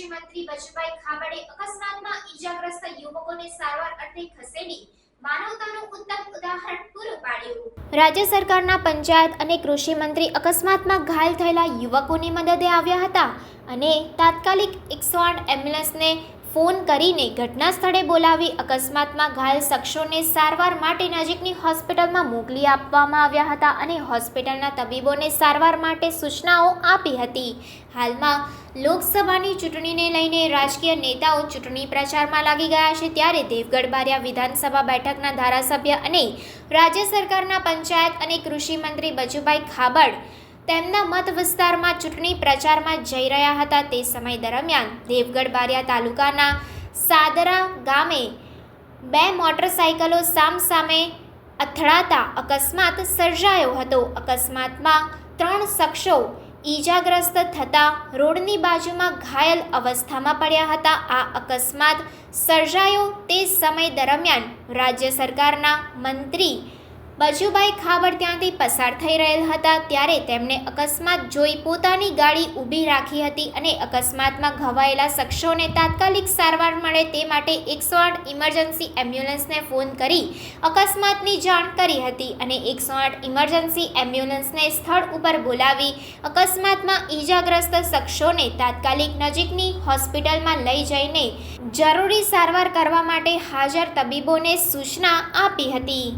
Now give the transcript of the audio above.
કૃષિ મંત્રી બચુભાઈ ખાબડે અકસ્માતમાં ઈજાગ્રસ્ત યુવકોને સારવાર અર્થે ખસેડી માનવતાનું ઉત્તમ ઉદાહરણ પૂરું પાડ્યું। રાજ્ય સરકારના પંચાયત અને કૃષિ મંત્રી અકસ્માતમાં ઘાયલ થયેલા યુવકોની મદદે આવ્યા હતા અને તાત્કાલિક 108 એમ્બ્યુલન્સને ફોન કરીને ઘટના સ્થળે બોલાવી અકસ્માતમાં ઘાયલ શખ્સોને સારવાર માટે નજીકની હોસ્પિટલમાં મોકલી આપવામાં આવ્યા હતા અને હોસ્પિટલના તબીબોને સારવાર માટે સૂચનાઓ આપી હતી। હાલમાં લોકસભાની ચૂંટણીને લઈને રાજકીય નેતાઓ ચૂંટણી પ્રચારમાં લાગી ગયા છે, ત્યારે દેવગઢ બારિયા વિધાનસભા બેઠકના ધારાસભ્ય અને રાજ્ય સરકારના પંચાયત અને કૃષિ મંત્રી બચુભાઈ ખાબડ તેમના મત વિસ્તારમાં ચૂંટણી પ્રચારમાં જઈ રહ્યા હતા। તે સમય દરમિયાન દેવગઢ બારિયા તાલુકાના સાદરા ગામે બે મોટરસાઇકલો સામસામે અથડાતા અકસ્માત સર્જાયો હતો। અકસ્માતમાં 3 શખ્સો ઈજાગ્રસ્ત થતા રોડની બાજુમાં ઘાયલ અવસ્થામાં પડ્યા હતા। આ અકસ્માત સર્જાયો તે સમય દરમિયાન રાજ્ય સરકારના મંત્રી બચુભાઈ ખાબડ ત્યાંથી પસાર થઈ રહેલ હતા, ત્યારે તેમણે અકસ્માત જોઈ પોતાની ગાડી ઊભી રાખી હતી અને અકસ્માતમાં ઘવાયેલા શખ્સોને તાત્કાલિક સારવાર મળે તે માટે 108 ઇમરજન્સી એમ્બ્યુલન્સને ફોન કરી અકસ્માતની જાણ કરી હતી અને 108 ઇમરજન્સી એમ્બ્યુલન્સને સ્થળ ઉપર બોલાવી અકસ્માતમાં ઈજાગ્રસ્ત શખ્સોને તાત્કાલિક નજીકની હોસ્પિટલમાં લઈ જઈને જરૂરી સારવાર કરવા માટે હાજર તબીબોને સૂચના આપી હતી।